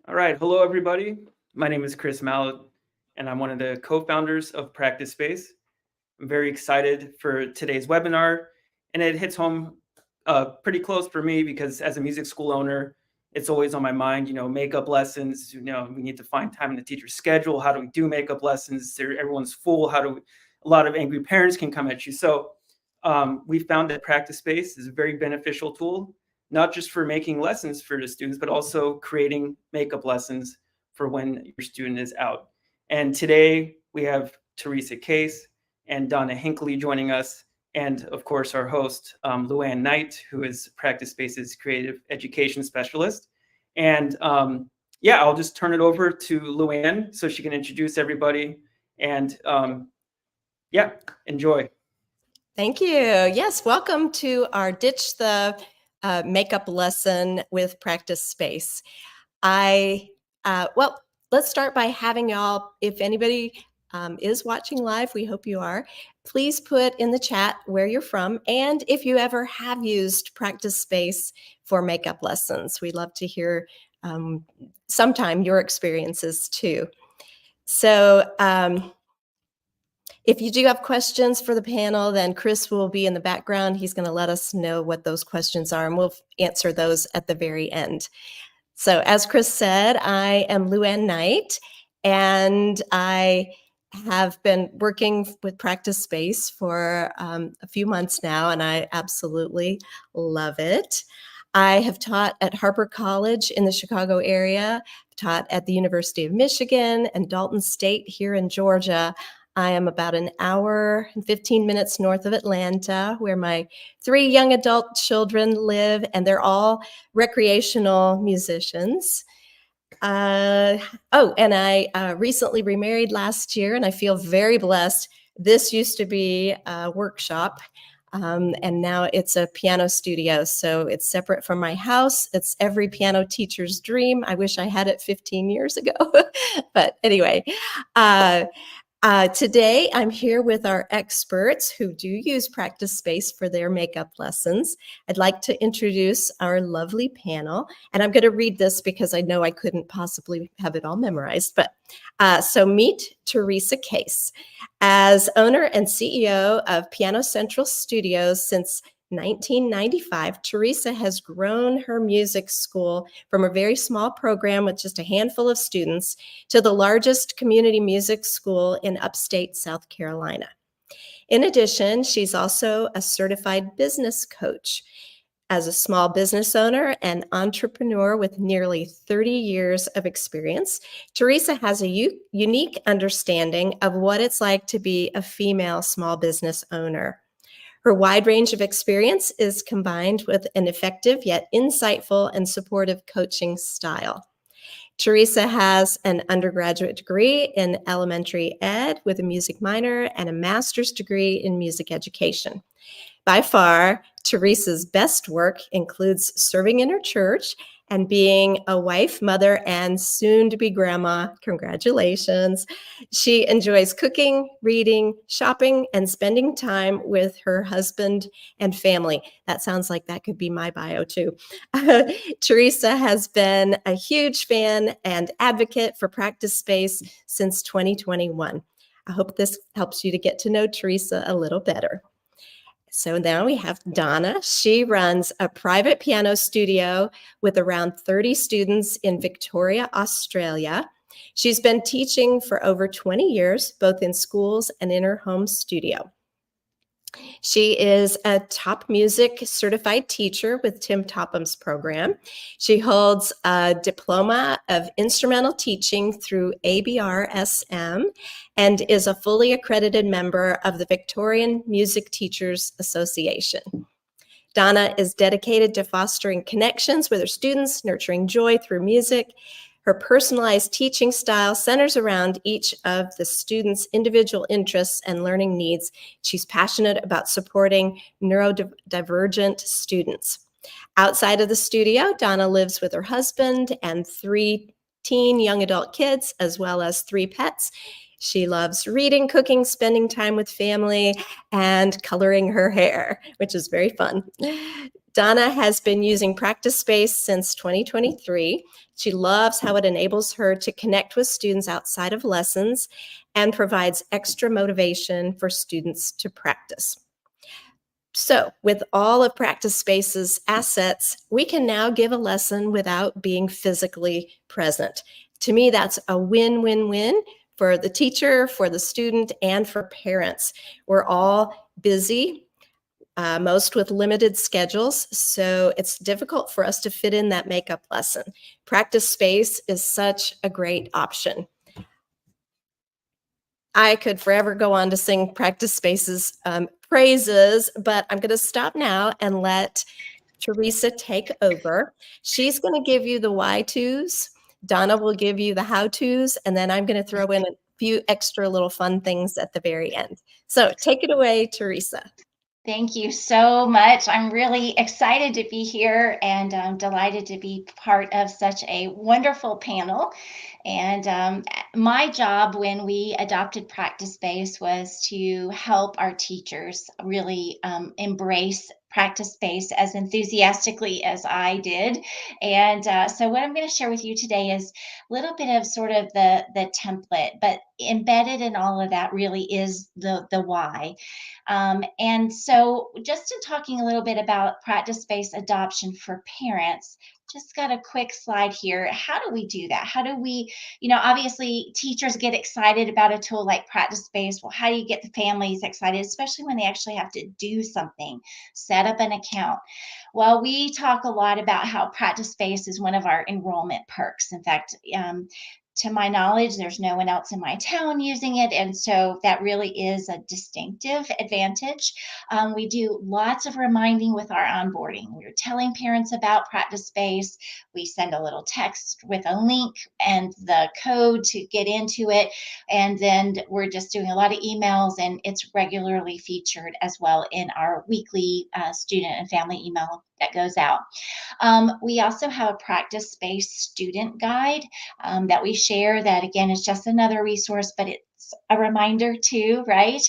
All right. Hello, everybody. My name is Chris Mallet, and I'm one of the co founders of Practice Space. I'm very excited for today's webinar, and it hits home pretty close for me because as a music school owner, it's always on my mind. Makeup lessons. We need to find time in the teacher's schedule. How do we do makeup lessons? Everyone's full. A lot of angry parents can come at you. So we found that Practice Space is a very beneficial tool, not just for making lessons for the students, but also creating makeup lessons for when your student is out. And today we have Teresa Case and Donna Hinckley joining us, and of course our host, Luann Knight, who is Practice Space's creative education specialist. And yeah, I'll just turn it over to Luann so she can introduce everybody. And yeah, enjoy. Thank you. Yes, welcome to our Ditch the Makeup lesson with Practice Space. Well, let's start by having y'all, if anybody is watching live, we hope you are, please put in the chat where you're from and if you ever have used Practice Space for makeup lessons. We'd love to hear sometime your experiences too. So, if you do have questions for the panel, then Chris will be in the background. He's going to let us know what those questions are, and we'll answer those at the very end. So as Chris said, I am Luann Knight, and I have been working with Practice Space for a few months now, and I absolutely love it. I have taught at Harper College in the Chicago area, taught at the University of Michigan and Dalton State here in Georgia. I am about an hour and 15 minutes north of Atlanta, where my 3 young adult children live, and they're all recreational musicians. And I recently remarried last year, and I feel very blessed. This used to be a workshop, and now it's a piano studio. So it's separate from my house. It's every piano teacher's dream. I wish I had it 15 years ago. But anyway, today, I'm here with our experts who do use Practice Space for their makeup lessons. I'd like to introduce our lovely panel, and I'm going to read this because I know I couldn't possibly have it all memorized. But so meet Teresa Case. As owner and CEO of Piano Central Studios since 1995, Teresa has grown her music school from a very small program with just a handful of students to the largest community music school in upstate South Carolina. In addition, she's also a certified business coach. As a small business owner and entrepreneur with nearly 30 years of experience, Teresa has a unique understanding of what it's like to be a female small business owner. Her wide range of experience is combined with an effective yet insightful and supportive coaching style. Teresa has an undergraduate degree in elementary ed with a music minor and a master's degree in music education. By far, Teresa's best work includes serving in her church and being a wife, mother, and soon-to-be grandma. Congratulations. She enjoys cooking, reading, shopping, and spending time with her husband and family. That sounds like that could be my bio too. Teresa has been a huge fan and advocate for Practice Space since 2021. I hope this helps you to get to know Teresa a little better. So now we have Donna. She runs a private piano studio with around 30 students in Victoria, Australia. She's been teaching for over 20 years, both in schools and in her home studio. She is a top music certified teacher with Tim Topham's program. She holds a diploma of instrumental teaching through ABRSM and is a fully accredited member of the Victorian Music Teachers Association. Donna is dedicated to fostering connections with her students, nurturing joy through music. Her personalized teaching style centers around each of the students' individual interests and learning needs. She's passionate about supporting neurodivergent students. Outside of the studio, Donna lives with her husband and 3 teen young adult kids, as well as 3 pets. She loves reading, cooking, spending time with family, and coloring her hair, which is very fun. Donna has been using Practice Space since 2023. She loves how it enables her to connect with students outside of lessons and provides extra motivation for students to practice. So, with all of Practice Space's assets, we can now give a lesson without being physically present. To me, that's a win-win-win for the teacher, for the student, and for parents. We're all busy, most with limited schedules, so it's difficult for us to fit in that makeup lesson. Practice Space is such a great option. I could forever go on to sing Practice Space's praises, but I'm going to stop now and let Teresa take over. She's going to give you the why-tos. Donna will give you the how-tos, and then I'm going to throw in a few extra little fun things at the very end. So take it away, Teresa. Thank you so much. I'm really excited to be here, and I'm delighted to be part of such a wonderful panel. And my job when we adopted Practice Space was to help our teachers really embrace Practice Space as enthusiastically as I did. And so what I'm going to share with you today is a little bit of sort of the template, but embedded in all of that really is the why. And so just in talking a little bit about Practice Space adoption for parents, just got a quick slide here. How do we do that? How do we, obviously teachers get excited about a tool like Practice Space. Well, how do you get the families excited, especially when they actually have to do something, set up an account? Well, we talk a lot about how Practice Space is one of our enrollment perks. In fact, to my knowledge, there's no one else in my town using it. And so that really is a distinctive advantage. We do lots of reminding with our onboarding. We're telling parents about Practice Space. We send a little text with a link and the code to get into it. And then we're just doing a lot of emails, and it's regularly featured as well in our weekly student and family email that goes out. We also have a Practice Space student guide that we share, that again is just another resource, but it's a reminder too, right?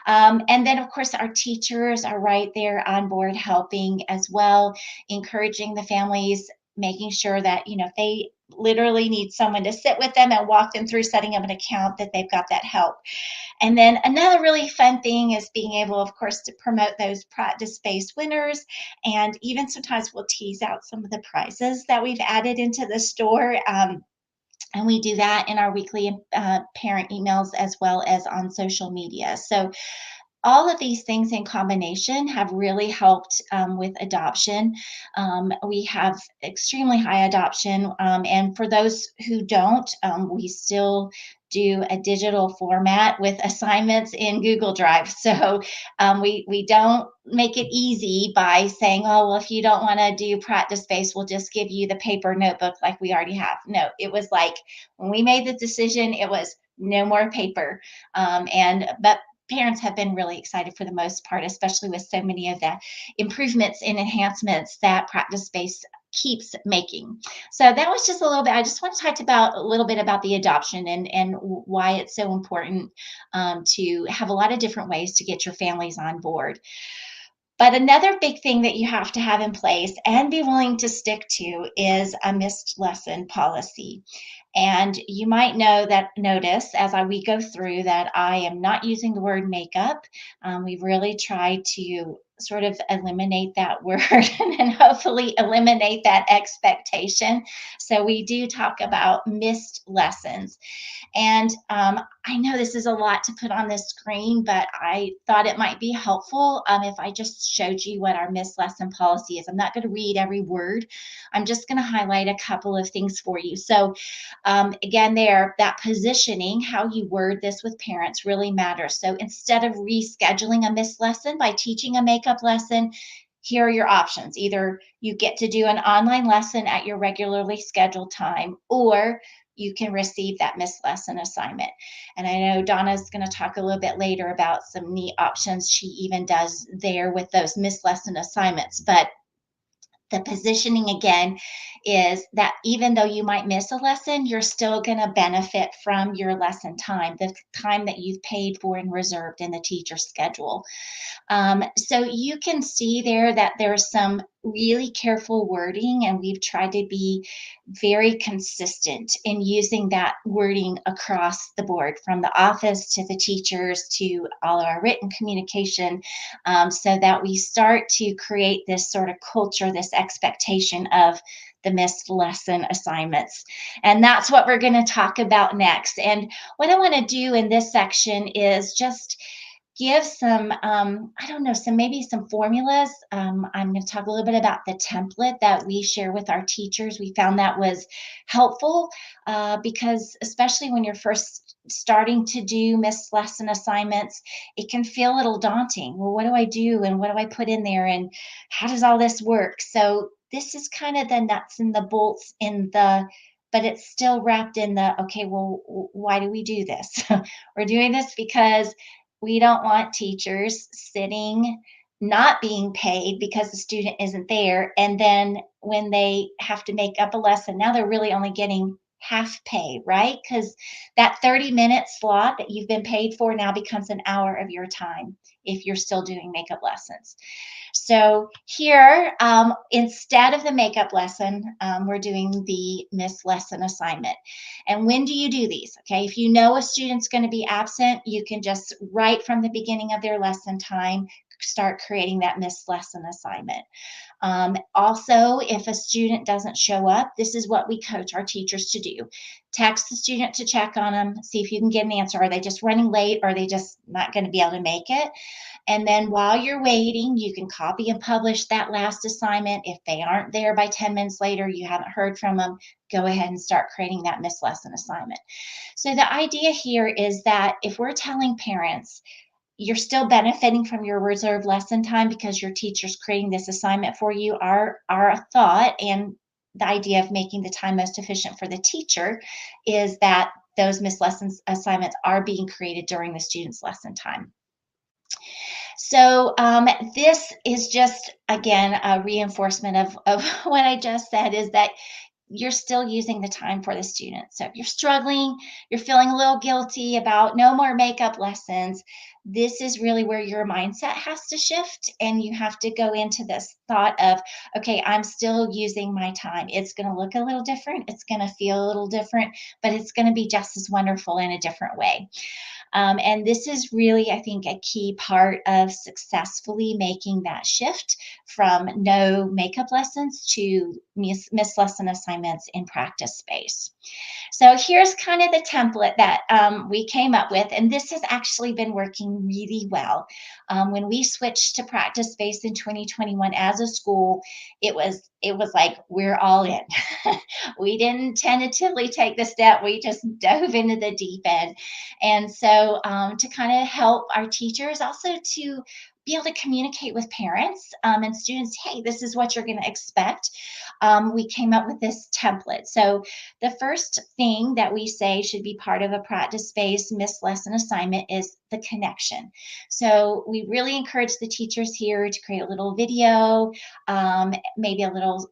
And then of course our teachers are right there on board helping as well, encouraging the families, making sure that if they literally need someone to sit with them and walk them through setting up an account, that they've got that help. And then another really fun thing is being able, of course, to promote those Practice Space winners. And even sometimes we'll tease out some of the prizes that we've added into the store. And we do that in our weekly parent emails as well as on social media. So all of these things in combination have really helped with adoption. We have extremely high adoption. And for those who don't, we still do a digital format with assignments in Google Drive. So we don't make it easy by saying, oh, well, if you don't want to do Practice Space, we'll just give you the paper notebook like we already have. No, it was like when we made the decision, it was no more paper. But parents have been really excited for the most part, especially with so many of the improvements and enhancements that Practice Space keeps making. So that was just a little bit. I just want to talk about a little bit about the adoption and why it's so important to have a lot of different ways to get your families on board. But another big thing that you have to have in place and be willing to stick to is a missed lesson policy. And you might notice as we go through that I am not using the word makeup. We've really tried to sort of eliminate that word and hopefully eliminate that expectation. So we do talk about missed lessons. And I know this is a lot to put on this screen, but I thought it might be helpful if I just showed you what our missed lesson policy is. I'm not going to read every word. I'm just going to highlight a couple of things for you. So again, that positioning, how you word this with parents really matters. So instead of rescheduling a missed lesson by teaching a makeup lesson, here are your options. Either you get to do an online lesson at your regularly scheduled time, or you can receive that missed lesson assignment. And I know Donna's going to talk a little bit later about some neat options she even does there with those missed lesson assignments. But the positioning again is that even though you might miss a lesson, you're still going to benefit from your lesson time, the time that you've paid for and reserved in the teacher schedule. So you can see there that there's some really careful wording, and we've tried to be very consistent in using that wording across the board, from the office to the teachers to all our written communication, so that we start to create this sort of culture, this expectation of the missed lesson assignments. And that's what we're going to talk about next. And what I want to do in this section is just give some, I don't know, maybe some formulas. I'm going to talk a little bit about the template that we share with our teachers. We found that was helpful because especially when you're first starting to do missed lesson assignments, it can feel a little daunting. Well, what do I do? And what do I put in there? And how does all this work? So this is kind of the nuts and the bolts but it's still wrapped in the, okay, well, why do we do this? We're doing this because we don't want teachers sitting, not being paid because the student isn't there. And then when they have to make up a lesson, now they're really only getting half pay, right? Because that 30-minute slot that you've been paid for now becomes an hour of your time if you're still doing makeup lessons. So here, instead of the makeup lesson, we're doing the missed lesson assignment. And when do you do these? Okay, if you know a student's going to be absent, you can just right from the beginning of their lesson time, start creating that missed lesson assignment. Also, if a student doesn't show up, this is what we coach our teachers to do. Text the student to check on them, see if you can get an answer. Are they just running late? Or are they just not going to be able to make it? And then while you're waiting, you can copy and publish that last assignment. If they aren't there by 10 minutes later, you haven't heard from them, go ahead and start creating that missed lesson assignment. So the idea here is that if we're telling parents, you're still benefiting from your reserved lesson time because your teacher's creating this assignment for you, our thought and the idea of making the time most efficient for the teacher is that those missed lessons assignments are being created during the student's lesson time. So this is just, again, a reinforcement of what I just said, is that you're still using the time for the student. So if you're struggling, you're feeling a little guilty about no more makeup lessons, this is really where your mindset has to shift, and you have to go into this thought of, okay, I'm still using my time. It's going to look a little different. It's going to feel a little different, but it's going to be just as wonderful in a different way. And this is really, I think, a key part of successfully making that shift from no makeup lessons to missed lesson assignments in practice space. So here's kind of the template that we came up with, and this has actually been working really well. When we switched to practice space in 2021 as a school, it was like we're all in. We didn't tentatively take the step, we just dove into the deep end. And so to kind of help our teachers, also to be able to communicate with parents and students, hey, this is what you're going to expect. We came up with this template. So the first thing that we say should be part of a practice space missed lesson assignment is the connection. So we really encourage the teachers here to create a little video, maybe a little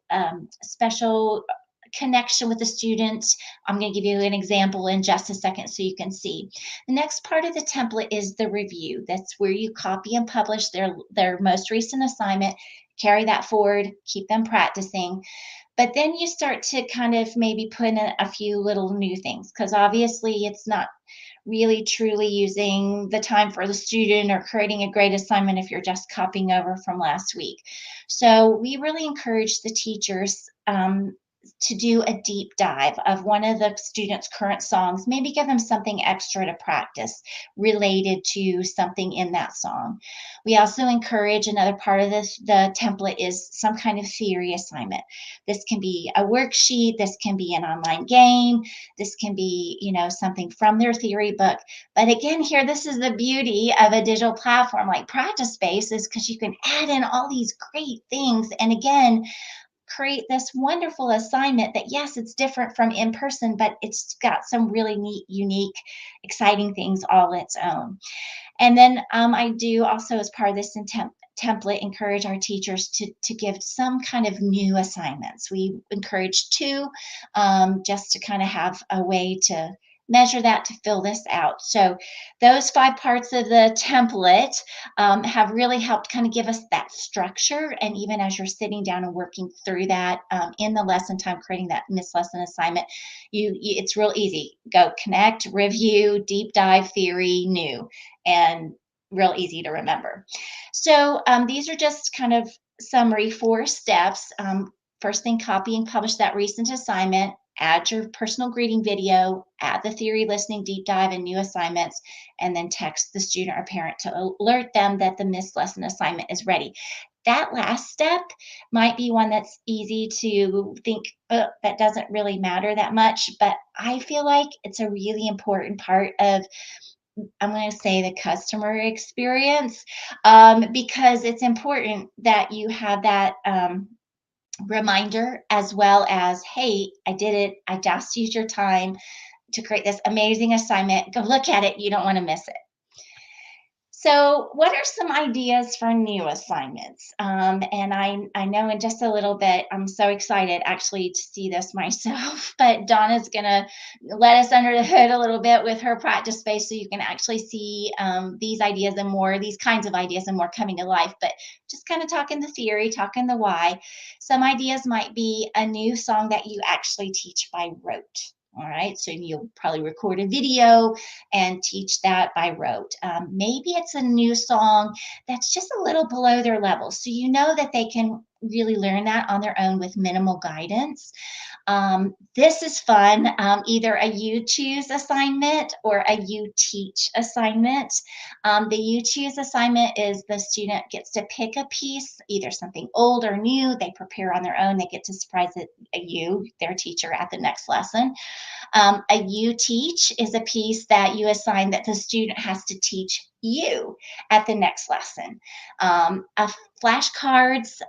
special connection with the student. I'm going to give you an example in just a second so you can see. The next part of the template is the review. That's where you copy and publish their most recent assignment, carry that forward, keep them practicing. But then you start to kind of maybe put in a few little new things, because obviously it's not really truly using the time for the student or creating a great assignment if you're just copying over from last week. So we really encourage the teachers to do a deep dive of one of the students' current songs, maybe give them something extra to practice related to something in that song. We also encourage, another part of the template is some kind of theory assignment. This can be a worksheet, this can be an online game, this can be, something from their theory book. But again, here, this is the beauty of a digital platform like Practice Space, is because you can add in all these great things. And again, create this wonderful assignment that, yes, it's different from in person, but it's got some really neat, unique, exciting things all its own. And then I do also, as part of this template, encourage our teachers to give some kind of new assignments. We encourage two, just to kind of have a way to measure that to fill this out. So those 5 parts of the template have really helped kind of give us that structure. And even as you're sitting down and working through that in the lesson time, creating that missed lesson assignment, it's real easy. Go connect, review, deep dive, theory, new, and real easy to remember. So these are just kind of summary 4 steps. First thing, copy and publish that recent assignment, add your personal greeting video, add the theory, listening, deep dive, and new assignments, and then text the student or parent to alert them that the missed lesson assignment is ready. That last step might be one that's easy to think, oh, that doesn't really matter that much, but I feel like it's a really important part of, I'm going to say, the customer experience, because it's important that you have that reminder, as well as, hey, I did it. I just used your time to create this amazing assignment. Go look at it. You don't want to miss it. So, what are some ideas for new assignments? And I know in just a little bit, I'm so excited actually to see this myself, but Donna's going to let us under the hood a little bit with her practice space so you can actually see these ideas and more, these kinds of ideas and more coming to life. But just kind of talking the theory, talking the why. Some ideas might be a new song that you actually teach by rote. All right, so you'll probably record a video and teach that by rote. Maybe it's a new song that's just a little below their level, so you know that they can really learn that on their own with minimal guidance. This is fun, either a you choose assignment or a you teach assignment. The you choose assignment is the student gets to pick a piece, either something old or new. They prepare on their own. They get to surprise you, their teacher, at the next lesson. A you teach is a piece that you assign that the student has to teach you at the next lesson. A flashcards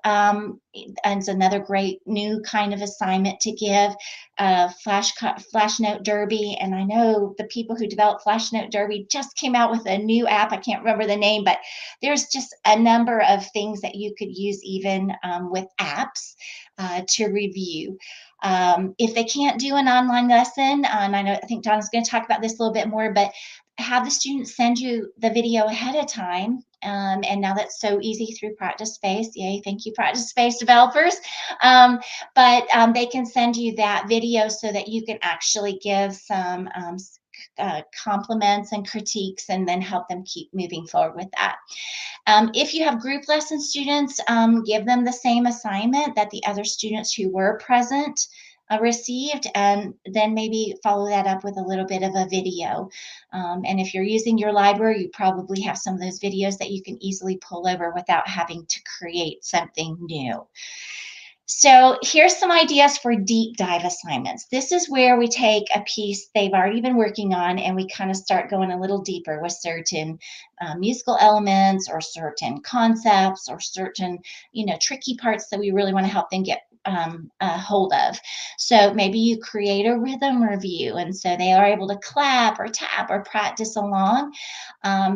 is another great new kind of assignment to give. Flash Note Derby, and I know the people who developed Flash Note Derby just came out with a new app. I can't remember the name, but there's just a number of things that you could use even with apps to review. If they can't do an online lesson, and I think Donna's going to talk about this a little bit more, but have the students send you the video ahead of time. And now that's so easy through Practice Space. Yay, thank you, Practice Space developers. But they can send you that video so that you can actually give some compliments and critiques, and then help them keep moving forward with that. If you have group lesson students, give them the same assignment that the other students who were present received, and then maybe follow that up with a little bit of a video. And if you're using your library, you probably have some of those videos that you can easily pull over without having to create something new. So here's some ideas for deep dive assignments. This is where we take a piece they've already been working on and we kind of start going a little deeper with certain musical elements or certain concepts or certain, tricky parts that we really want to help them get a hold of. So maybe you create a rhythm review, and so they are able to clap or tap or practice along.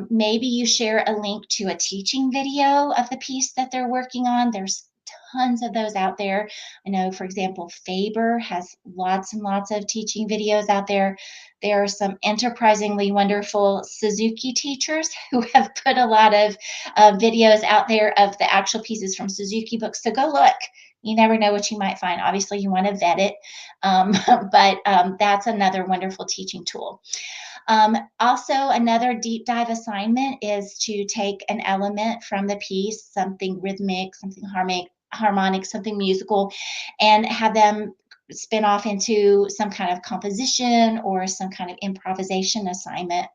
Maybe you share a link to a teaching video of the piece that they're working on. There's tons of those out there. I know, for example, Faber has lots and lots of teaching videos out there. There are some enterprisingly wonderful Suzuki teachers who have put a lot of videos out there of the actual pieces from Suzuki books. So go look. You never know what you might find. Obviously, you want to vet it, but that's another wonderful teaching tool. Also, another deep dive assignment is to take an element from the piece, something rhythmic, something harmonic, something musical, and have them spin off into some kind of composition or some kind of improvisation assignment.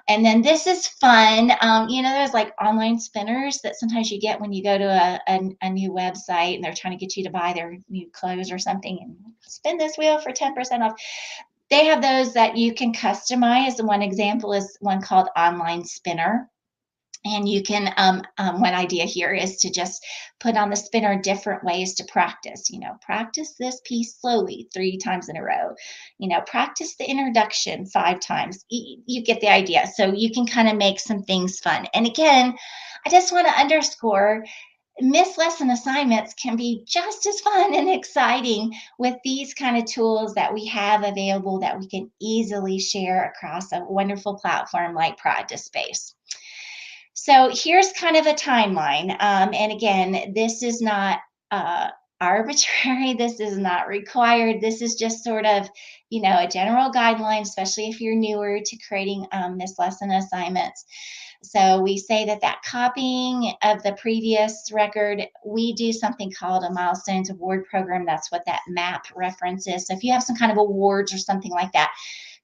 And then this is fun. There's like online spinners that sometimes you get when you go to a new website and they're trying to get you to buy their new clothes or something, and spin this wheel for 10% off. They have those that you can customize. One example is one called Online Spinner. And you can, one idea here is to just put on the spinner different ways to practice. Practice this piece slowly 3 times in a row. Practice the introduction 5 times. You get the idea. So you can kind of make some things fun. And again, I just want to underscore, missed lesson assignments can be just as fun and exciting with these kind of tools that we have available that we can easily share across a wonderful platform like Practice Space. So here's kind of a timeline. And again, this is not arbitrary. This is not required. This is just sort of, a general guideline, especially if you're newer to creating missed lesson assignments. So we say that copying of the previous record, we do something called a Milestones Award Program. That's what that MAP reference is. So if you have some kind of awards or something like that,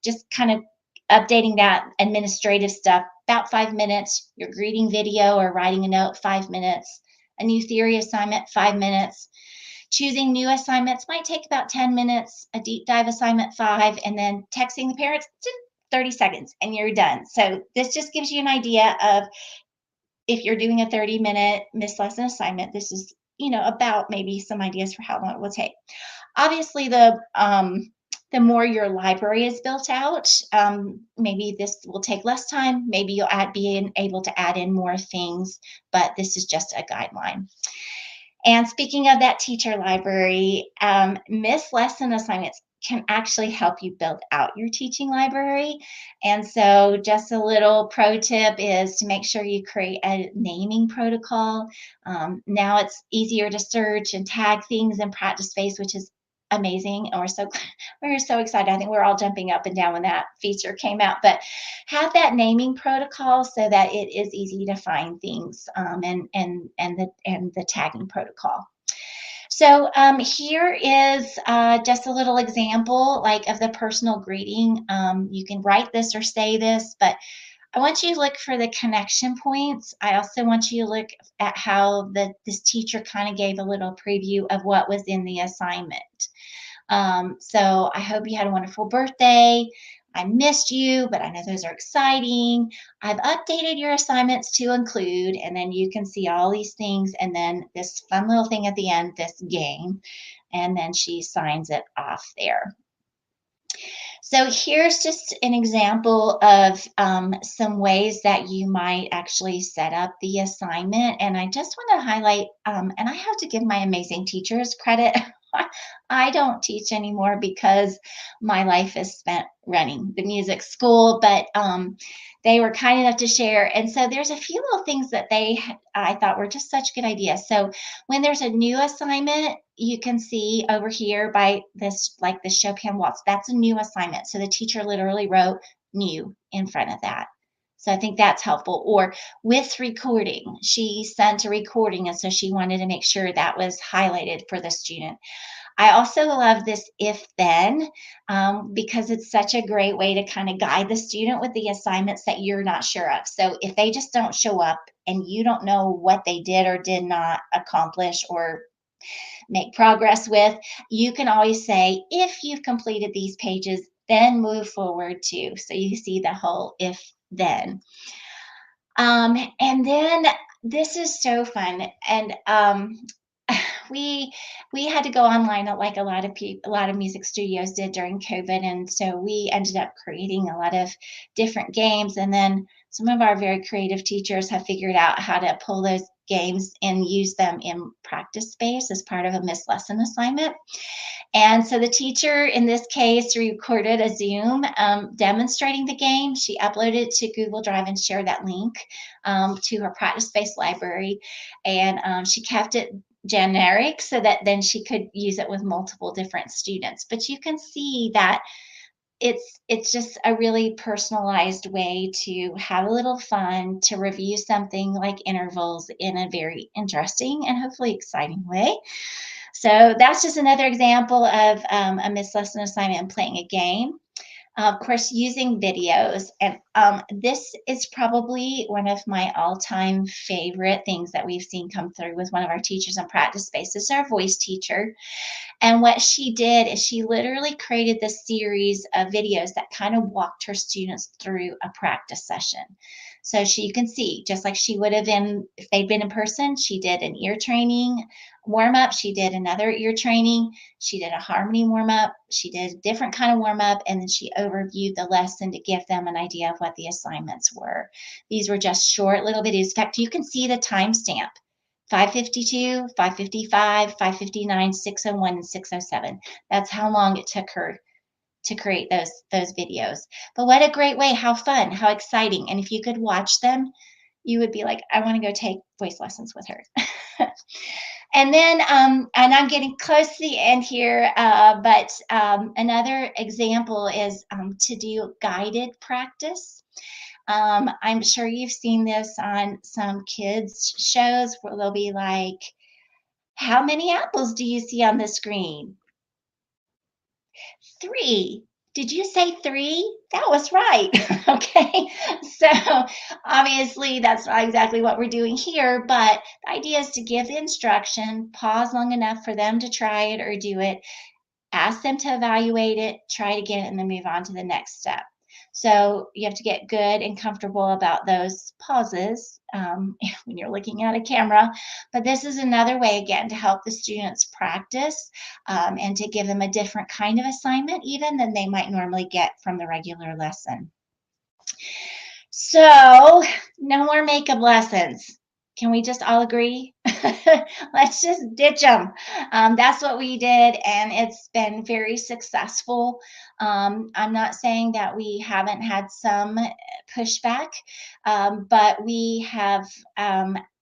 just kind of updating that administrative stuff, about 5 minutes. Your greeting video or writing a note, 5 minutes. A new theory assignment, 5 minutes. Choosing new assignments might take about 10 minutes. A deep dive assignment, 5. And then texting the parents, 30 seconds, and you're done. So this just gives you an idea of if you're doing a 30-minute missed lesson assignment, this is, about maybe some ideas for how long it will take. Obviously, the more your library is built out, maybe this will take less time. Maybe you'll be able to add in more things, but this is just a guideline. And speaking of that teacher library, missed lesson assignments can actually help you build out your teaching library. And so just a little pro tip is to make sure you create a naming protocol. Now it's easier to search and tag things in Practice Space, which is amazing. And we're so excited. I think we're all jumping up and down when that feature came out, but have that naming protocol so that it is easy to find things, and the tagging protocol. So here is just a little example of the personal greeting. You can write this or say this, but I want you to look for the connection points. I also want you to look at how this teacher kind of gave a little preview of what was in the assignment. So I hope you had a wonderful birthday. I missed you, but I know those are exciting. I've updated your assignments to include, and then you can see all these things, and then this fun little thing at the end, this game, and then she signs it off there. So here's just an example of some ways that you might actually set up the assignment. And I just want to highlight, and I have to give my amazing teachers credit. I don't teach anymore because my life is spent running the music school, but they were kind enough to share. And so there's a few little things that I thought were just such good ideas. So when there's a new assignment, you can see over here by this, like the Chopin Waltz, that's a new assignment. So the teacher literally wrote new in front of that. So I think that's helpful. Or with recording, she sent a recording, and so she wanted to make sure that was highlighted for the student. I also love this if then, because it's such a great way to kind of guide the student with the assignments that you're not sure of. So if they just don't show up and you don't know what they did or did not accomplish or make progress with, you can always say, if you've completed these pages, then move forward to. So you see the whole if then. And then this is so fun. And we had to go online like a lot of music studios did during COVID. And so we ended up creating a lot of different games. And then some of our very creative teachers have figured out how to pull those games and use them in Practice Space as part of a missed lesson assignment. And so the teacher in this case recorded a Zoom demonstrating the game. She uploaded it to Google Drive and shared that link to her Practice Space library. And she kept it generic so that then she could use it with multiple different students. But you can see that it's just a really personalized way to have a little fun, to review something like intervals in a very interesting and hopefully exciting way. So that's just another example of a missed lesson assignment and playing a game. Of course, using videos. And this is probably one of my all-time favorite things that we've seen come through with one of our teachers in Practice Space. This is our voice teacher. And what she did is she literally created this series of videos that kind of walked her students through a practice session. So you can see, just like she would have been if they'd been in person, she did an ear training warm-up, she did another ear training, she did a harmony warm-up, she did a different kind of warm-up, and then she overviewed the lesson to give them an idea of what the assignments were. These were just short little videos. In fact, you can see the timestamp 552, 555, 559, 601, and 607. That's how long it took her to create those videos. But what a great way, how fun, how exciting. And if you could watch them, you would be like, I want to go take voice lessons with her. And then, and I'm getting close to the end here, but another example is to do guided practice. I'm sure you've seen this on some kids' shows where they'll be like, how many apples do you see on the screen? 3. Did you say 3? That was right. Okay. So obviously that's not exactly what we're doing here, but the idea is to give the instruction, pause long enough for them to try it or do it, ask them to evaluate it, try it again, and then move on to the next step. So you have to get good and comfortable about those pauses when you're looking at a camera. But this is another way, again, to help the students practice and to give them a different kind of assignment, even than they might normally get from the regular lesson. So no more makeup lessons. Can we just all agree? Let's just ditch them. That's what we did, and it's been very successful. I'm not saying that we haven't had some pushback, but we have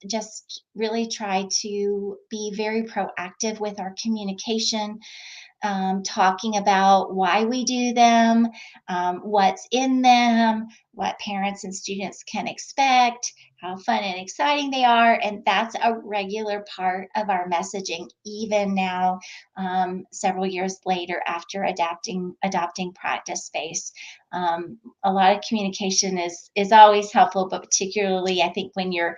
just really tried to be very proactive with our communication, talking about why we do them, what's in them, what parents and students can expect, how fun and exciting they are. And that's a regular part of our messaging, even now, several years later after adopting Practice Space. A lot of communication is always helpful, but particularly I think when you're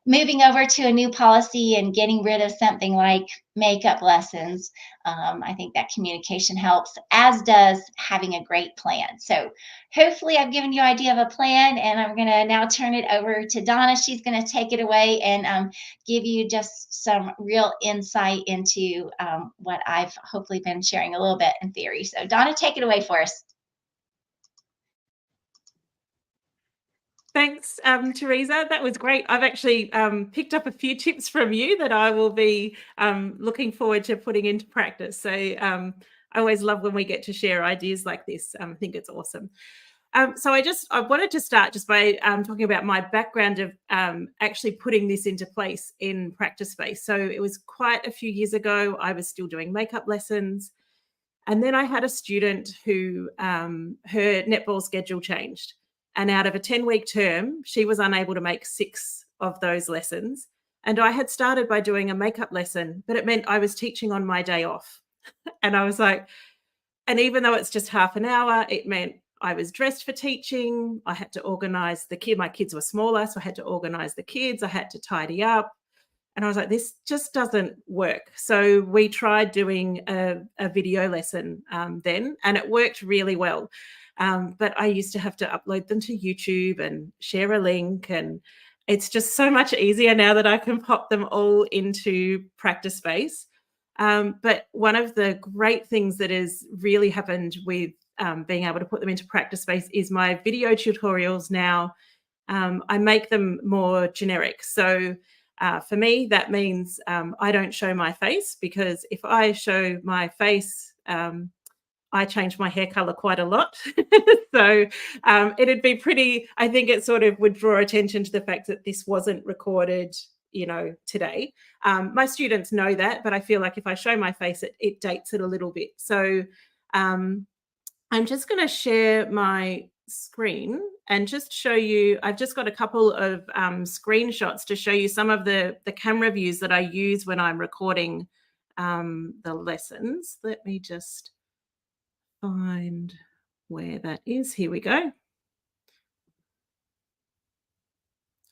moving over to a new policy and getting rid of something like makeup lessons, I think that communication helps, as does having a great plan. So hopefully I've given you an idea of a plan, and I'm going to now turn it over to Donna. She's going to take it away and give you just some real insight into what I've hopefully been sharing a little bit in theory. So Donna, take it away for us. Thanks, Teresa. That was great. I've actually picked up a few tips from you that I will be looking forward to putting into practice. So I always love when we get to share ideas like this. I think it's awesome. So I wanted to start just by talking about my background of actually putting this into place in Practice Space. So it was quite a few years ago. I was still doing makeup lessons. And then I had a student who her netball schedule changed. And out of a 10-week term, she was unable to make 6 of those lessons. And I had started by doing a makeup lesson, but it meant I was teaching on my day off. And I was like, and even though it's just half an hour, it meant I was dressed for teaching. I had to organize the kid. My kids were smaller, so I had to organize the kids. I had to tidy up. And I was like, this just doesn't work. So we tried doing a video lesson then, and it worked really well. But I used to have to upload them to YouTube and share a link. And it's just so much easier now that I can pop them all into Practice Space. But one of the great things that has really happened with being able to put them into Practice Space is my video tutorials now. I make them more generic. So for me, that means I don't show my face, because if I show my face, I change my hair color quite a lot. So it'd be pretty, I think it sort of would draw attention to the fact that this wasn't recorded, today. My students know that, but I feel like if I show my face, it dates it a little bit. So I'm just going to share my screen and just show you, I've just got a couple of screenshots to show you some of the camera views that I use when I'm recording the lessons. Let me just find where that is. Here we go.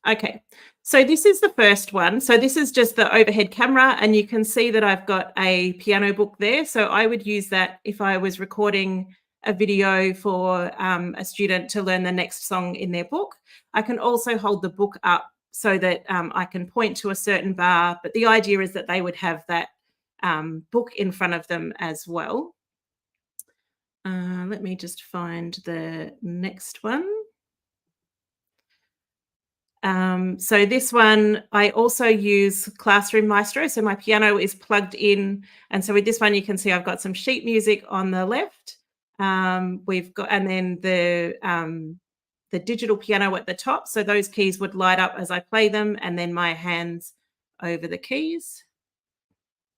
Okay, so this is the first one. So this is just the overhead camera, and you can see that I've got a piano book there. So I would use that if I was recording a video for a student to learn the next song in their book. I can also hold the book up so that I can point to a certain bar, but the idea is that they would have that book in front of them as well. Let me just find the next one. So this one, I also use Classroom Maestro. So my piano is plugged in. And so with this one, you can see I've got some sheet music on the left. We've got, and then the digital piano at the top. So those keys would light up as I play them, and then my hands over the keys.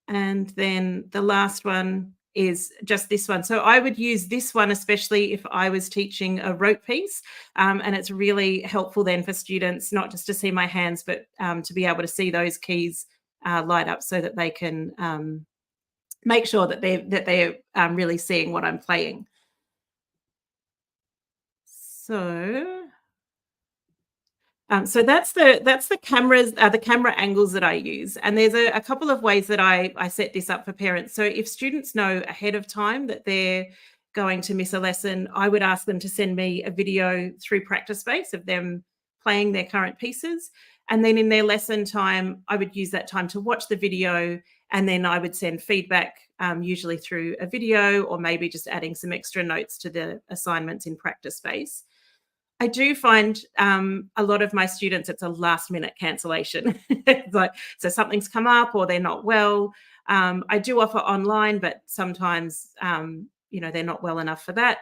And then the last one is just this one. So I would use this one, especially if I was teaching a rote piece. And it's really helpful then for students, not just to see my hands, but to be able to see those keys light up so that they can make sure that they're really seeing what I'm playing. So that's the cameras, the camera angles that I use. And there's a couple of ways that I set this up for parents. So if students know ahead of time that they're going to miss a lesson, I would ask them to send me a video through Practice Space of them playing their current pieces. And then in their lesson time, I would use that time to watch the video, and then I would send feedback, usually through a video, or maybe just adding some extra notes to the assignments in Practice Space. I do find a lot of my students, it's a last minute cancellation. It's like, so something's come up or they're not well. I do offer online, but sometimes, they're not well enough for that.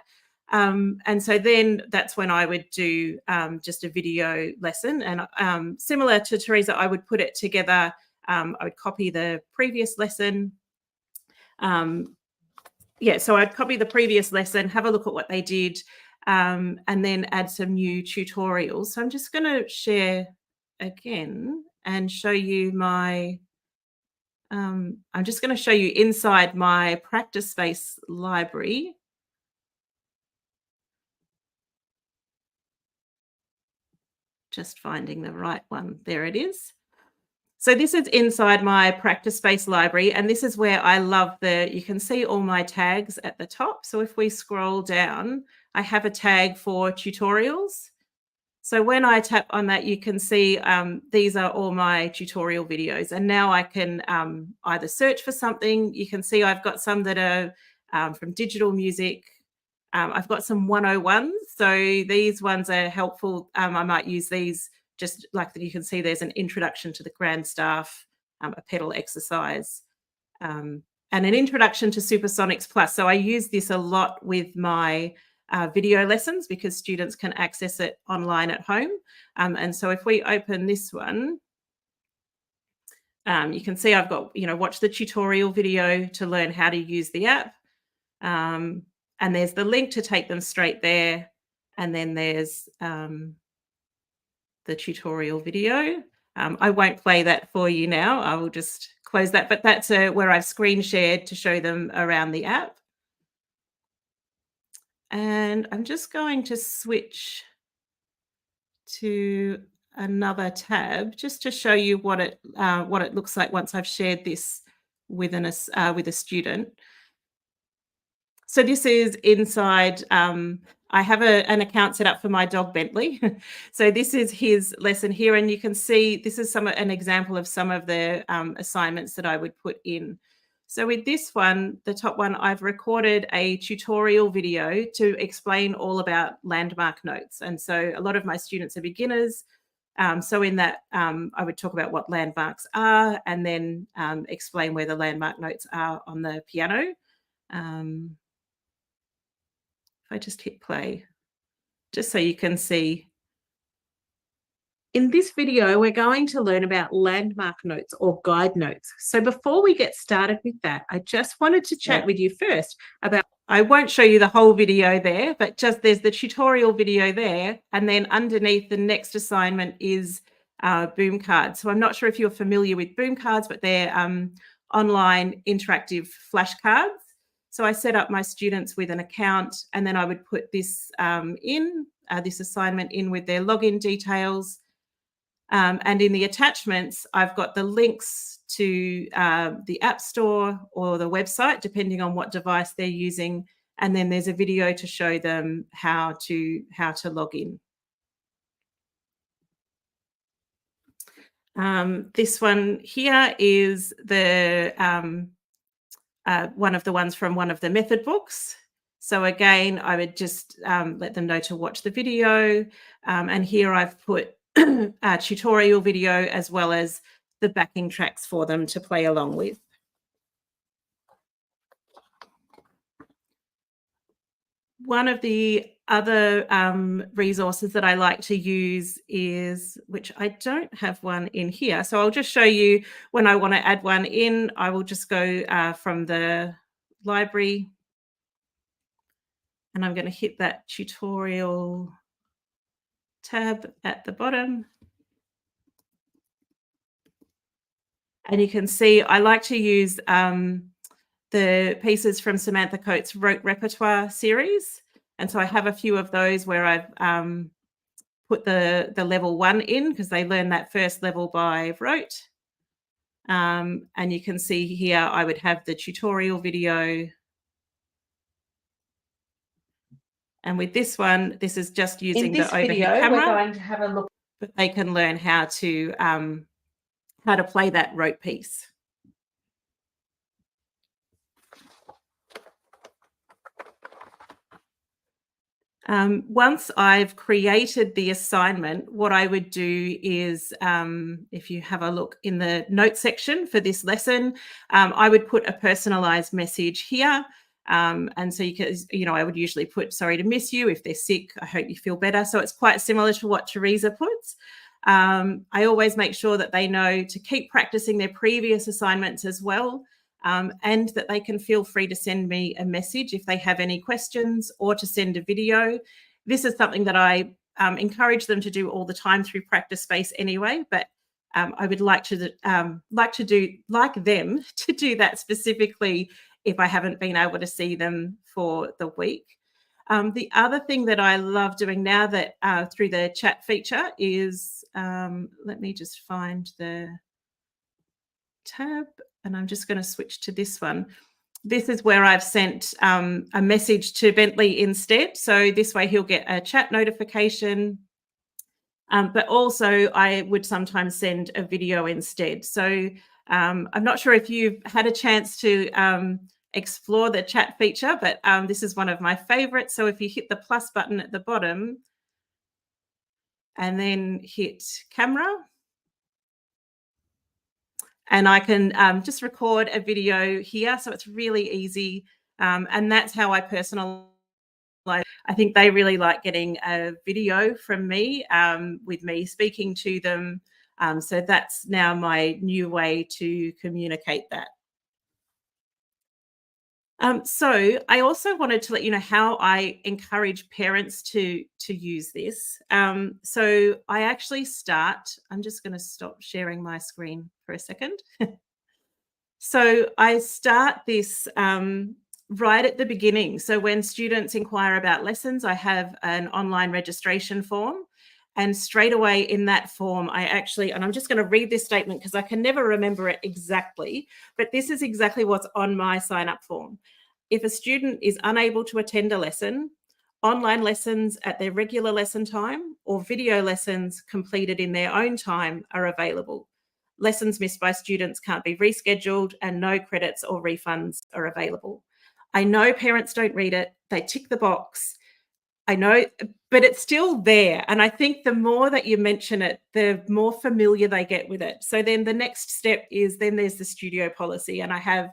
And so then that's when I would do just a video lesson. And similar to Teresa, I would put it together. I would copy the previous lesson. So I'd copy the previous lesson, have a look at what they did, and then add some new tutorials. So I'm just going to share again and show you my, I'm just going to show you inside my Practice Space library. Just finding the right one. There it is. So this is inside my Practice Space library, and this is where I love you can see all my tags at the top. So if we scroll down, I have a tag for tutorials. So when I tap on that, you can see these are all my tutorial videos. And now I can either search for something. You can see I've got some that are from digital music. I've got some 101s. So these ones are helpful. I might use these just like that. You can see there's an introduction to the grand staff, a pedal exercise, and an introduction to Supersonics Plus. So I use this a lot with my video lessons because students can access it online at home. And so if we open this one, you can see I've got, watch the tutorial video to learn how to use the app. And there's the link to take them straight there. And then there's the tutorial video. I won't play that for you now. I will just close that, but that's where I've screen shared to show them around the app. And I'm just going to switch to another tab just to show you what it looks like once I've shared this with a student. So this is inside. I have an account set up for my dog Bentley. So this is his lesson here, and you can see this is an example of some of the assignments that I would put in. So with this one, the top one, I've recorded a tutorial video to explain all about landmark notes. And so a lot of my students are beginners. So in that, I would talk about what landmarks are and then explain where the landmark notes are on the piano. If I just hit play, just so you can see. In this video, we're going to learn about landmark notes or guide notes. So before we get started with that, I just wanted to chat with you first about, I won't show you the whole video there, but just there's the tutorial video there. And then underneath the next assignment is Boom Cards. So I'm not sure if you're familiar with Boom Cards, but they're online interactive flashcards. So I set up my students with an account, and then I would put this this assignment in with their login details. And in the attachments, I've got the links to the App Store or the website, depending on what device they're using. And then there's a video to show them how to log in. This one here is the one of the ones from one of the method books. So again, I would just let them know to watch the video. And here I've put tutorial video, as well as the backing tracks for them to play along with. One of the other resources that I like to use is, which I don't have one in here, so I'll just show you when I want to add one in. I will just go from the library, and I'm going to hit that tutorial tab at the bottom. And you can see I like to use the pieces from Samantha Coates' Rote Repertoire series. And so I have a few of those where I've put the level 1 in, because they learn that first level by rote. And you can see here I would have the tutorial video. And with this one, this is just using the overhead camera. We're going to have a look. But they can learn how to play that rote piece. Once I've created the assignment, what I would do is, if you have a look in the notes section for this lesson, I would put a personalized message here. And so I would usually put, sorry to miss you. If they're sick, I hope you feel better. So it's quite similar to what Teresa puts. I always make sure that they know to keep practicing their previous assignments as well. And that they can feel free to send me a message if they have any questions, or to send a video. This is something that I encourage them to do all the time through Practice Space anyway, but I would like them to do that specifically if I haven't been able to see them for the week. The other thing that I love doing now that through the chat feature is, let me just find the tab, and I'm just going to switch to this one. This is where I've sent a message to Bentley instead. So this way he'll get a chat notification, but also I would sometimes send a video instead. So I'm not sure if you've had a chance to explore the chat feature, but this is one of my favorites. So if you hit the plus button at the bottom and then hit camera, and I can just record a video here. So it's really easy. And that's how I personalize. I think they really like getting a video from me with me speaking to them. So that's now my new way to communicate that. So I also wanted to let you know how I encourage parents to use this. So I actually start, I'm just going to stop sharing my screen for a second. So I start this right at the beginning. So when students inquire about lessons, I have an online registration form. And straight away in that form, I actually, and I'm just going to read this statement because I can never remember it exactly, but this is exactly what's on my sign-up form. If a student is unable to attend a lesson, online lessons at their regular lesson time or video lessons completed in their own time are available. Lessons missed by students can't be rescheduled, and no credits or refunds are available. I know parents don't read it. They tick the box. I know, but it's still there. And I think the more that you mention it, the more familiar they get with it. So then the next step is, then there's the studio policy. And I have,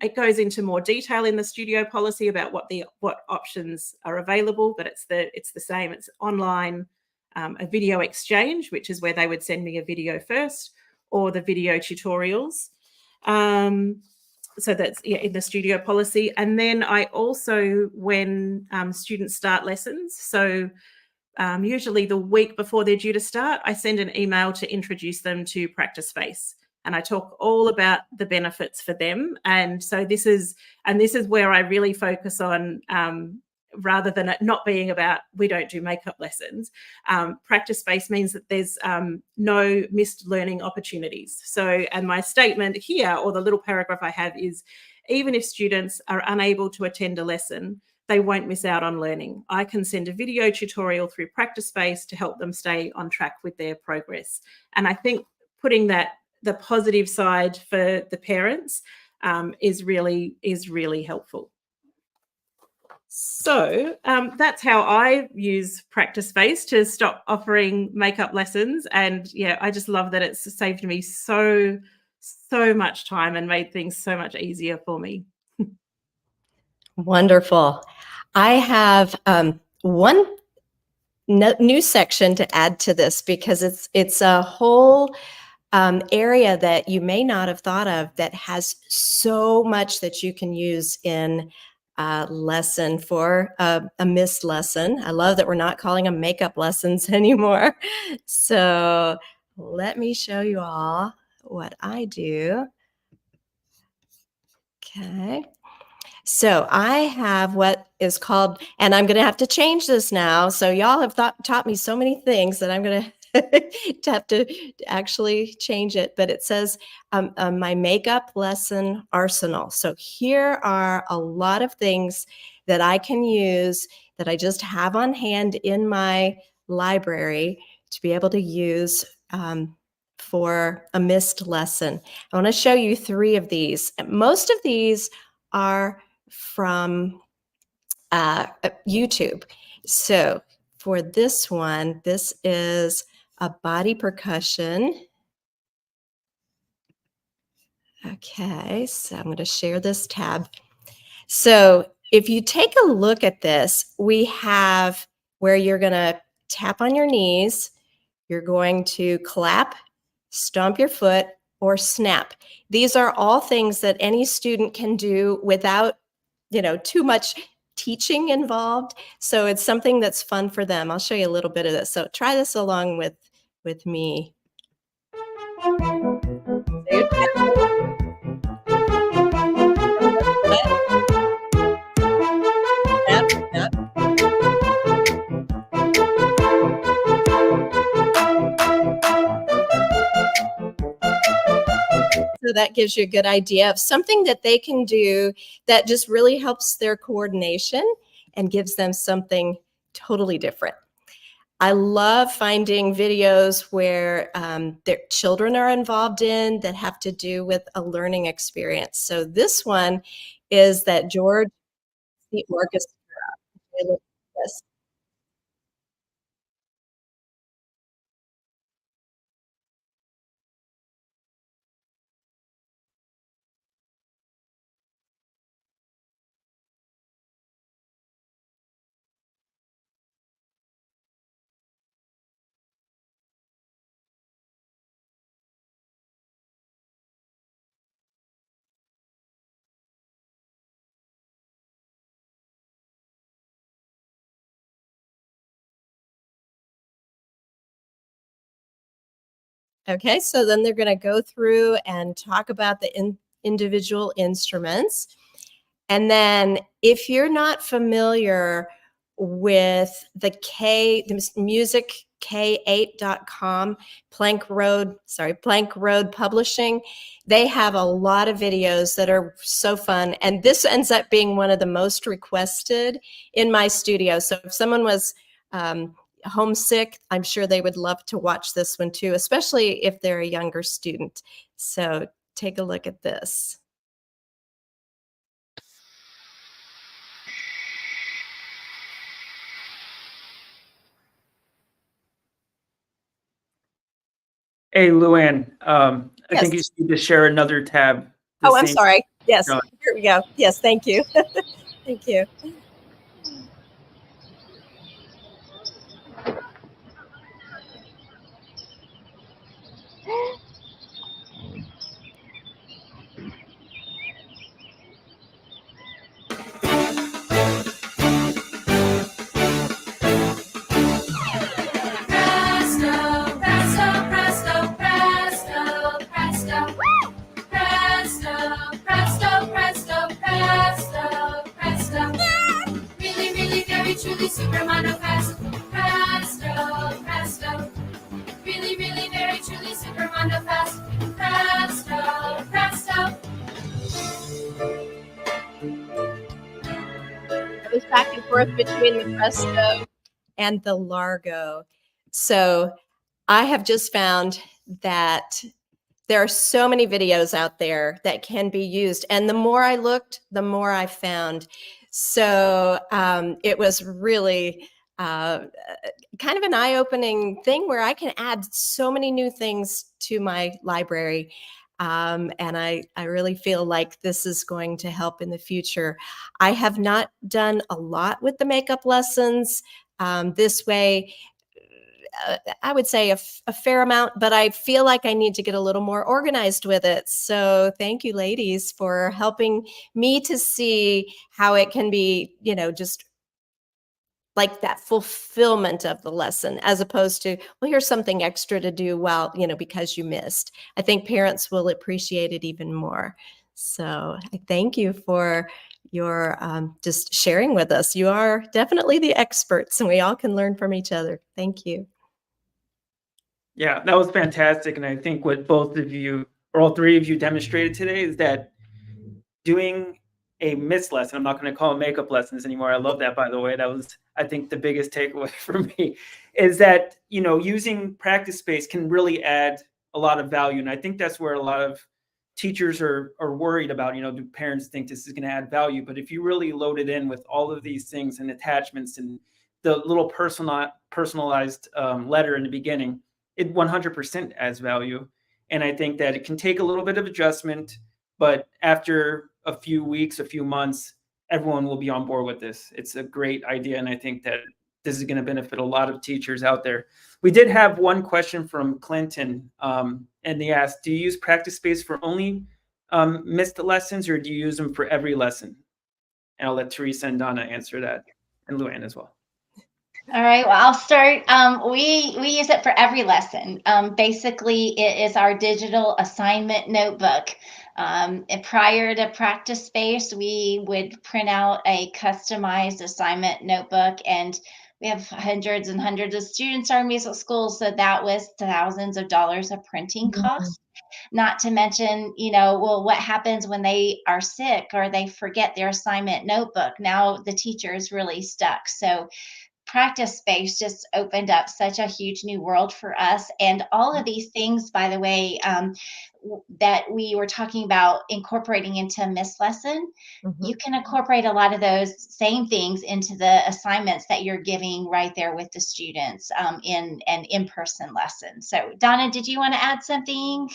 it goes into more detail in the studio policy about what options are available, but it's the same. It's online, a video exchange, which is where they would send me a video first, or the video tutorials. So that's in the studio policy. And then I also, when students start lessons, so usually the week before they're due to start, I send an email to introduce them to Practice Space. And I talk all about the benefits for them. And so this is where I really focus on, rather than it not being about, we don't do makeup lessons. Practice Space means that there's no missed learning opportunities. So, and my statement here, or the little paragraph I have, is even if students are unable to attend a lesson, they won't miss out on learning. I can send a video tutorial through Practice Space to help them stay on track with their progress. And I think putting that, the positive side for the parents is really helpful. So that's how I use Practice Space to stop offering makeup lessons. And yeah, I just love that it's saved me so much time and made things so much easier for me. Wonderful. I have one new section to add to this because it's a whole area that you may not have thought of that has so much that you can use in a lesson for a missed lesson. I love that we're not calling them makeup lessons anymore. So let me show you all what I do. Okay. So I have what is called, and I'm going to have to change this now. So y'all have taught me so many things that I'm going to have to actually change it. But it says my makeup lesson arsenal. So here are a lot of things that I can use that I just have on hand in my library to be able to use for a missed lesson. I want to show you 3 of these. Most of these are from YouTube. So for this one, this is a body percussion. Okay, so I'm going to share this tab. So if you take a look at this, we have where you're going to tap on your knees, you're going to clap, stomp your foot, or snap. These are all things that any student can do without, too much teaching involved. So it's something that's fun for them. I'll show you a little bit of this. So try this along with me. So that gives you a good idea of something that they can do that just really helps their coordination and gives them something totally different. I love finding videos where their children are involved in that have to do with a learning experience. So this one is that George the Orchestra. Yes. Okay, so then they're going to go through and talk about the individual instruments. And then if you're not familiar with the music8.com, Plank Road Publishing, they have a lot of videos that are so fun. And this ends up being one of the most requested in my studio. So if someone was homesick, I'm sure they would love to watch this one too, especially if they're a younger student. So take a look at this. Hey, Luann, I Yes. think you just need to share another tab. Oh, I'm sorry. Yes, No. here we go. Yes, thank you. Thank you. Super Mondo Fast, presto, presto. Really, really, very truly super Mondo Fast, presto, presto. It was back and forth between the Presto and the Largo. So I have just found that there are so many videos out there that can be used. And the more I looked, the more I found. So it was really kind of an eye-opening thing where I can add so many new things to my library. And I really feel like this is going to help in the future. I have not done a lot with the makeup lessons this way. I would say a fair amount, but I feel like I need to get a little more organized with it. So thank you, ladies, for helping me to see how it can be, just like that fulfillment of the lesson, as opposed to, well, here's something extra to do while, because you missed. I think parents will appreciate it even more. So I thank you for your just sharing with us. You are definitely the experts, and we all can learn from each other. Thank you. Yeah, that was fantastic. And I think what both of you, or all three of you, demonstrated today is that doing a missed lesson, I'm not going to call them makeup lessons anymore. I love that, by the way. That was, I think, the biggest takeaway for me, is that, using practice space can really add a lot of value. And I think that's where a lot of teachers are worried about, do parents think this is going to add value? But if you really load it in with all of these things and attachments and the little personalized letter in the beginning, it 100% adds value. And I think that it can take a little bit of adjustment, but after a few weeks, a few months, everyone will be on board with this. It's a great idea. And I think that this is going to benefit a lot of teachers out there. We did have one question from Clinton, and they asked, do you use practice space for only missed lessons, or do you use them for every lesson? And I'll let Teresa and Donna answer that, and Luann as well. All right, well, I'll start. We use it for every lesson. Basically, it is our digital assignment notebook. Prior to practice space, we would print out a customized assignment notebook, and we have hundreds and hundreds of students in our music school, so that was thousands of dollars of printing costs. Not to mention, well, what happens when they are sick or they forget their assignment notebook? Now the teacher is really stuck. So practice space just opened up such a huge new world for us. And all of these things, by the way, that we were talking about incorporating into a missed lesson, you can incorporate a lot of those same things into the assignments that you're giving right there with the students in an in-person lesson. So Donna, did you want to add something?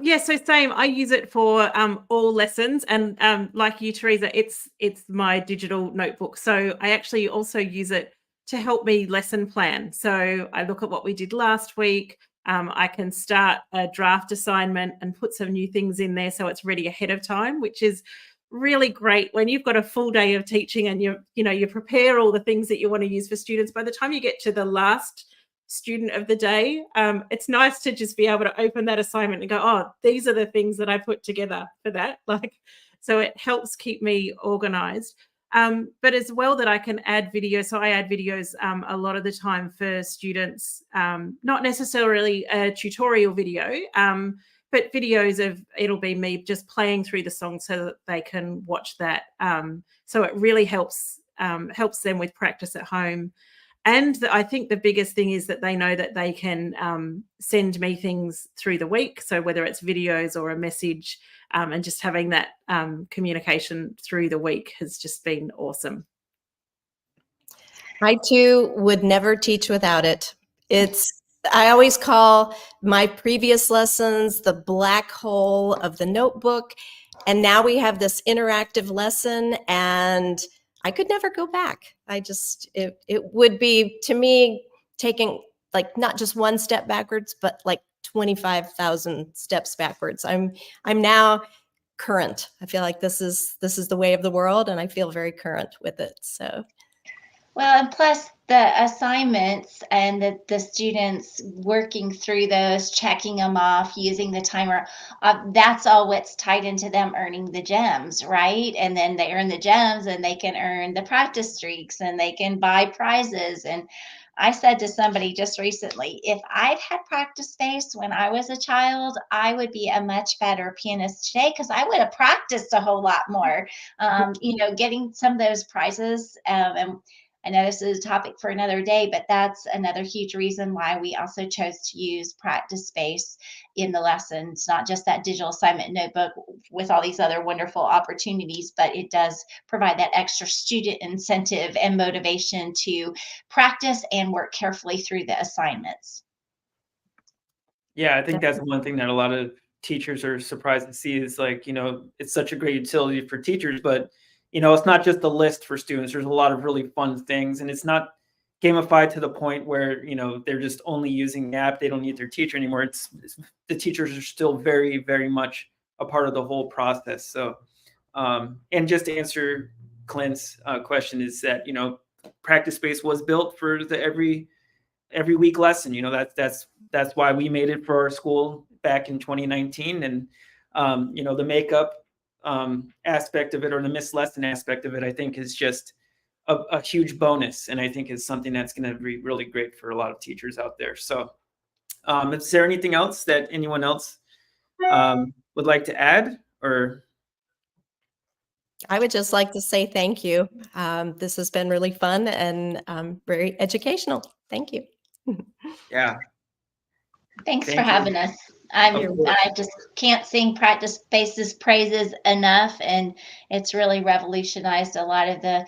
Yeah, so same. I use it for all lessons, and like you, Teresa, it's my digital notebook. So I actually also use it to help me lesson plan. So I look at what we did last week. I can start a draft assignment and put some new things in there, so it's ready ahead of time, which is really great when you've got a full day of teaching and you prepare all the things that you want to use for students. By the time you get to the last student of the day, it's nice to just be able to open that assignment and go, oh, these are the things that I put together for that. So it helps keep me organized. But as well that I can add videos. So I add videos a lot of the time for students, not necessarily a tutorial video, but videos of, it'll be me just playing through the song so that they can watch that. So it really helps them with practice at home. And I think the biggest thing is that they know that they can send me things through the week. So whether it's videos or a message, and just having that communication through the week has just been awesome. I too would never teach without it. I always call my previous lessons the black hole of the notebook. And now we have this interactive lesson, and I could never go back. It would be, to me, taking like not just one step backwards, but like 25,000 steps backwards. I'm now current. I feel like this is the way of the world, and I feel very current with it. So, well, and plus the assignments and the students working through those, checking them off, using the timer, that's all what's tied into them earning the gems, right? And then they earn the gems and they can earn the practice streaks and they can buy prizes. And I said to somebody just recently, if I'd had practice space when I was a child, I would be a much better pianist today because I would have practiced a whole lot more, getting some of those prizes. And I know this is a topic for another day, but that's another huge reason why we also chose to use Practice Space in the lessons, not just that digital assignment notebook with all these other wonderful opportunities, but it does provide that extra student incentive and motivation to practice and work carefully through the assignments. Yeah, I think that's one thing that a lot of teachers are surprised to see is like, it's such a great utility for teachers, but it's not just a list for students. There's a lot of really fun things, and it's not gamified to the point where, they're just only using the app. They don't need their teacher anymore. It's the teachers are still very, very much a part of the whole process. So, and just to answer Clint's question is that, Practice Space was built for the every week lesson. That's why we made it for our school back in 2019. And, the makeup aspect of it, or the missed lesson aspect of it, I think is just a huge bonus. And I think is something that's going to be really great for a lot of teachers out there. So is there anything else that anyone else would like to add? Or I would just like to say thank you. This has been really fun and very educational. Thank you. yeah. Thanks Thank for you. having us. Of course. I just can't sing Practice Space's praises enough, and it's really revolutionized a lot of the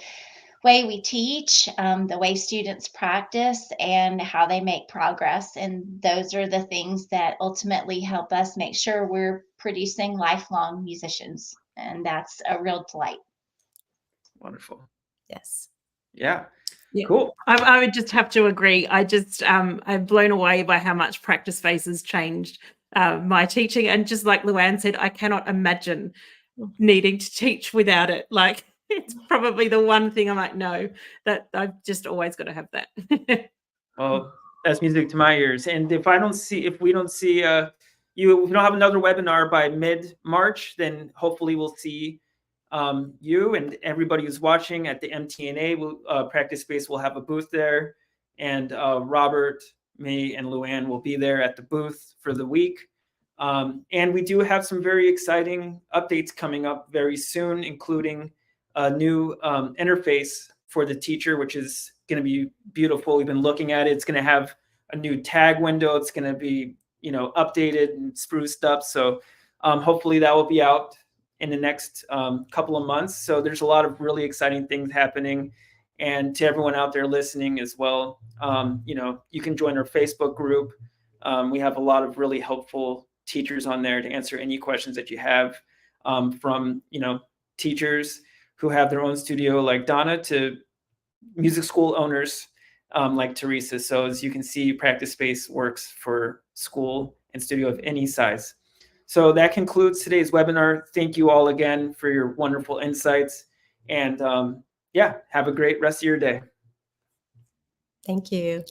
way we teach, the way students practice, and how they make progress. And those are the things that ultimately help us make sure we're producing lifelong musicians, and that's a real delight. Wonderful. Yes. Yeah. Yeah. Cool. I would just have to agree. I'm blown away by how much Practice Space has changed my teaching. And just like Luann said, I cannot imagine needing to teach without it. Like, it's probably the one thing I'm like, no, that I've just always got to have that. Well, that's music to my ears. And if we don't see if we don't have another webinar by mid-March, then hopefully we'll see you and everybody who's watching at the MTNA. Practice Space will have a booth there, and Robert, me, and Luann will be there at the booth for the week. And we do have some very exciting updates coming up very soon, including a new interface for the teacher, which is going to be beautiful. We've been looking at it. It's going to have a new tag window. It's going to be, updated and spruced up. So hopefully that will be out in the next couple of months. So there's a lot of really exciting things happening. And to everyone out there listening as well, you can join our Facebook group. We have a lot of really helpful teachers on there to answer any questions that you have, from, teachers who have their own studio like Donna to music school owners like Teresa. So as you can see, Practice Space works for school and studio of any size. So that concludes today's webinar. Thank you all again for your wonderful insights. And have a great rest of your day. Thank you.